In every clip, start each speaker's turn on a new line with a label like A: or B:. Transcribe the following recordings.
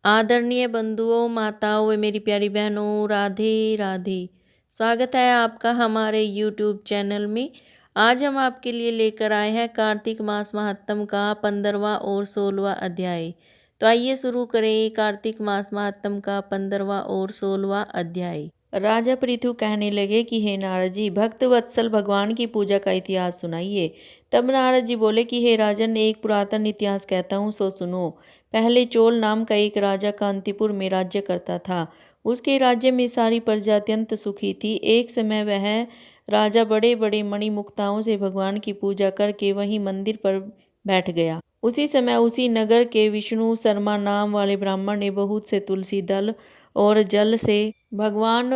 A: आदरणीय बंधुओं, माताओं व मेरी प्यारी बहनों, राधे राधे। स्वागत है आपका हमारे यूट्यूब चैनल में। आज हम आपके लिए लेकर आए हैं कार्तिक मास महात्म का 15वां और 16वां अध्याय। तो आइए शुरू करें कार्तिक मास महात्म का 15वां और 16वां अध्याय। राजा पृथु कहने लगे कि हे नारद जी, भक्त वत्सल भगवान की पूजा का इतिहास सुनाइए। तब नारद जी बोले कि हे राजन, एक पुरातन इतिहास कहता हूँ, सो सुनो। पहले चोल नाम का एक राजा कांतिपुर में राज्य करता था। उसके राज्य में सारी प्रजा अत्यंत सुखी थी। एक समय वह राजा बड़े बड़े मणिमुक्ताओं से भगवान की पूजा करके वहीं मंदिर पर बैठ गया। उसी समय उसी नगर के विष्णु शर्मा नाम वाले ब्राह्मण ने बहुत से तुलसी दल और जल से भगवान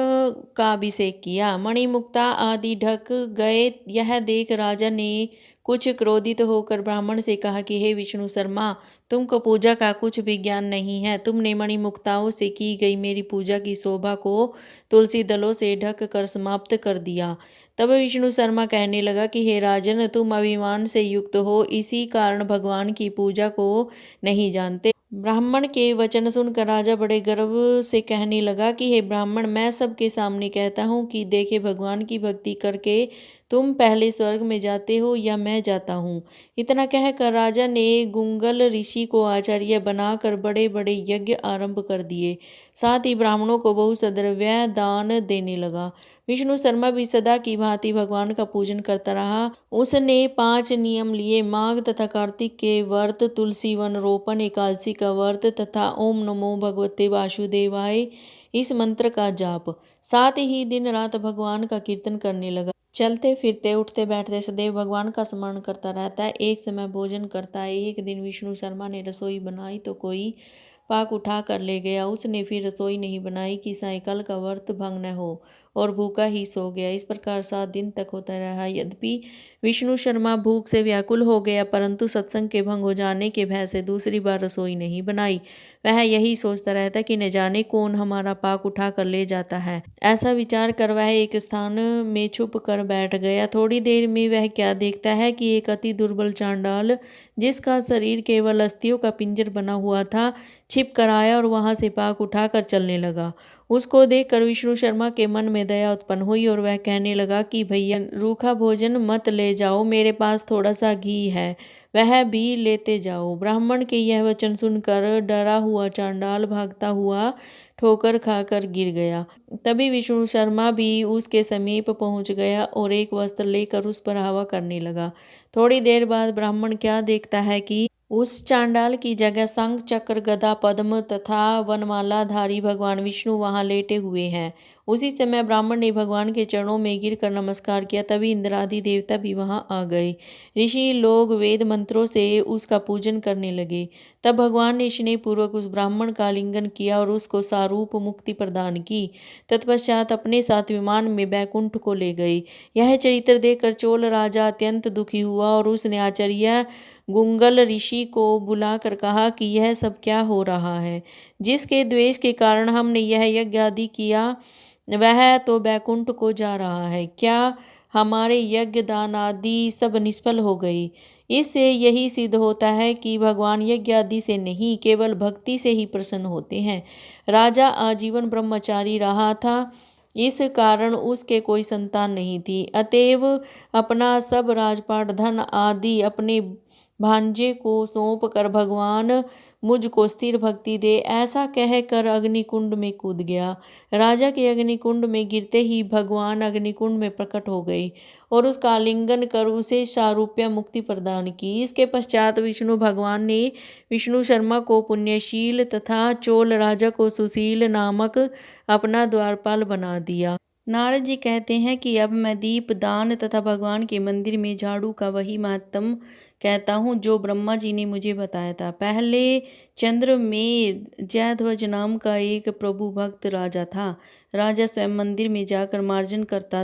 A: का अभिषेक किया। मणिमुक्ता आदि ढक गए। यह देख राजा ने कुछ क्रोधित होकर ब्राह्मण से कहा कि हे विष्णु शर्मा, तुमको पूजा का कुछ भी ज्ञान नहीं है। तुमने मणिमुक्ताओं से की गई मेरी पूजा की शोभा को तुलसी दलों से ढक कर समाप्त कर दिया। तब विष्णु शर्मा कहने लगा कि हे राजन, तुम अभिमान से युक्त हो, इसी कारण भगवान की पूजा को नहीं जानते। ब्राह्मण के वचन सुनकर राजा बड़े गर्व से कहने लगा कि हे ब्राह्मण, मैं सबके सामने कहता हूँ कि देखे, भगवान की भक्ति करके तुम पहले स्वर्ग में जाते हो या मैं जाता हूँ। इतना कहकर राजा ने गुंगल ऋषि को आचार्य बनाकर बड़े बड़े यज्ञ आरंभ कर दिए। साथ ही ब्राह्मणों को बहुत सा द्रव्य दान देने लगा। विष्णु शर्मा भी सदा की भांति भगवान का पूजन करता रहा। उसने 5 नियम लिए: माघ तथा कार्तिक के व्रत, तुलसी वन रोपण, एकादशी का व्रत तथा ओम नमो भगवते वासुदेवाय इस मंत्र का जाप। साथ ही दिन रात भगवान का कीर्तन करने लगा। चलते फिरते उठते बैठते सदैव भगवान का स्मरण करता रहता है। एक समय भोजन करता है। एक दिन विष्णु शर्मा ने रसोई बनाई तो कोई पाक उठा कर ले गया। उसने फिर रसोई नहीं बनाई कि सायंकाल का व्रत भंग न हो, और भूखा ही सो गया। इस प्रकार 7 दिन तक होता रहा। यद्यपि विष्णु शर्मा भूख से व्याकुल हो गया, परंतु सत्संग के भंग हो जाने के भय से दूसरी बार रसोई नहीं बनाई। वह यही सोचता रहता कि न जाने कौन हमारा पाक उठा कर ले जाता है। ऐसा विचार कर वह एक स्थान में छुप कर बैठ गया। थोड़ी देर में वह क्या देखता है कि एक अति दुर्बल चांडाल, जिसका शरीर केवल अस्थियों का पिंजर बना हुआ था, छिप कर आया और वहां से पाक उठाकर चलने लगा। उसको देखकर विष्णु शर्मा के मन में दया उत्पन्न हुई और वह कहने लगा कि भैया, रूखा भोजन मत ले जाओ, मेरे पास थोड़ा सा घी है, वह भी लेते जाओ। ब्राह्मण के यह वचन सुनकर डरा हुआ चांडाल भागता हुआ ठोकर खाकर गिर गया। तभी विष्णु शर्मा भी उसके समीप पहुंच गया और एक वस्त्र लेकर उस पर हवा करने लगा। थोड़ी देर बाद ब्राह्मण क्या देखता है कि उस चांडाल की जगह शंख चक्र गदा पद्म तथा वनमालाधारी भगवान विष्णु वहां लेटे हुए हैं। उसी समय ब्राह्मण ने भगवान के चरणों में गिरकर नमस्कार किया। तभी इंद्रादि देवता भी वहां आ गए। ऋषि लोग वेद मंत्रों से उसका पूजन करने लगे। तब भगवान ने स्नेहपूर्वक उस ब्राह्मण का आलिंगन किया और उसको सारूप मुक्ति प्रदान की। तत्पश्चात अपने साथ विमान में बैकुंठ को ले गए। यह चरित्र देखकर चोल राजा अत्यंत दुखी हुआ और उसने आचार्य गुंगल ऋषि को बुलाकर कहा कि यह सब क्या हो रहा है। जिसके द्वेष के कारण हमने यह यज्ञ आदि किया, वह तो बैकुंठ को जा रहा है। क्या हमारे यज्ञ दान आदि सब निष्फल हो गई? इससे यही सिद्ध होता है कि भगवान यज्ञ आदि से नहीं, केवल भक्ति से ही प्रसन्न होते हैं। राजा आजीवन ब्रह्मचारी रहा था, इस कारण उसके कोई संतान नहीं थी। अतएव अपना सब राजपाट, धन आदि अपने भांजे को सौंप कर भगवान मुझको स्थिर भक्ति दे, ऐसा कहकर अग्निकुंड में कूद गया। राजा के अग्निकुंड में गिरते ही भगवान अग्निकुंड में प्रकट हो गए और उसका आलिंगन कर उसे सारूप्य मुक्ति प्रदान की। इसके पश्चात विष्णु भगवान ने विष्णु शर्मा को पुण्यशील तथा चोल राजा को सुशील नामक अपना द्वारपाल बना दिया। नारद जी कहते हैं कि अब मैं दीप दान तथा भगवान के मंदिर में झाड़ू का वही महत्म कहता हूँ जो ब्रह्मा जी ने मुझे बताया था। पहले चंद्र में जयध्वज नाम का एक प्रभु भक्त राजा था। राजा स्वयं मंदिर में जाकर मार्जन करता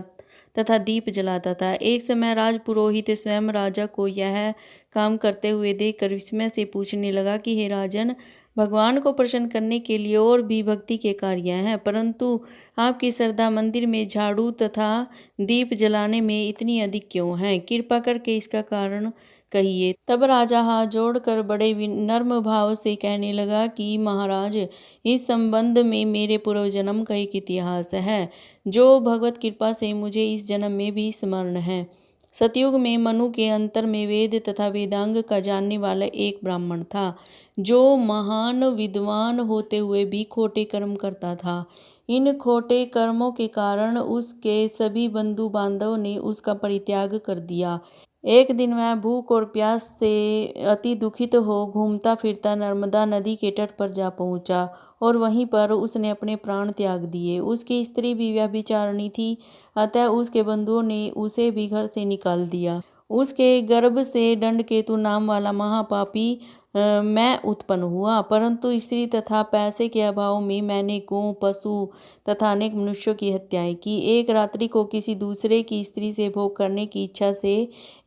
A: तथा दीप जलाता था। एक समय राजपुरोहित स्वयं राजा को यह काम करते हुए देखकर विस्मय से पूछने लगा कि हे राजन, भगवान को प्रसन्न करने के लिए और भी भक्ति के कार्य हैं, परंतु आपकी श्रद्धा मंदिर में झाड़ू तथा दीप जलाने में इतनी अधिक क्यों है? कृपा करके इसका कारण कहिए। तब राजा हाथ जोड़कर बड़े नर्म भाव से कहने लगा कि महाराज, इस संबंध में मेरे पूर्व जन्म का एक इतिहास है, जो भगवत कृपा से मुझे इस जन्म में भी स्मरण है। सतयुग में मनु के अंतर में वेद तथा वेदांग का जानने वाला एक ब्राह्मण था, जो महान विद्वान होते हुए भी खोटे कर्म करता था। इन खोटे कर्मों के कारण उसके सभी बंधु बांधव ने उसका परित्याग कर दिया। एक दिन वह भूख और प्यास से अति दुखित हो घूमता फिरता नर्मदा नदी के तट पर जा पहुंचा और वहीं पर उसने अपने प्राण त्याग दिए। उसकी स्त्री भी व्यभिचारिणी थी, अतः उसके बंधुओं ने उसे भी घर से निकाल दिया। उसके गर्भ से दंडकेतु नाम वाला महापापी मैं उत्पन्न हुआ, परंतु स्त्री तथा पैसे के अभाव में मैंने गौ, पशु तथा अनेक मनुष्यों की हत्याएं की। एक रात्रि को किसी दूसरे की स्त्री से भोग करने की इच्छा से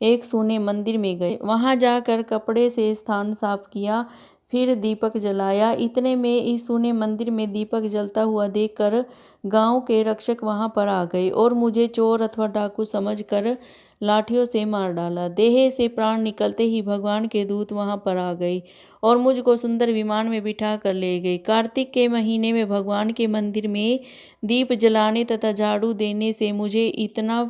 A: एक सूने मंदिर में गए। वहां जाकर कपड़े से स्थान साफ किया, फिर दीपक जलाया। इतने में इस सूने मंदिर में दीपक जलता हुआ देखकर गांव के रक्षक वहां पर आ गए और मुझे चोर अथवा डाकू समझकर लाठियों से मार डाला। देह से प्राण निकलते ही भगवान के दूत वहां पर आ गए और मुझको सुंदर विमान में बिठा कर ले गए। कार्तिक के महीने में भगवान के मंदिर में दीप जलाने तथा झाड़ू देने से मुझे इतना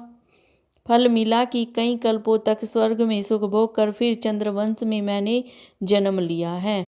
A: फल मिला कि कई कल्पों तक स्वर्ग में सुख भोग कर फिर चंद्रवंश में मैंने जन्म लिया है।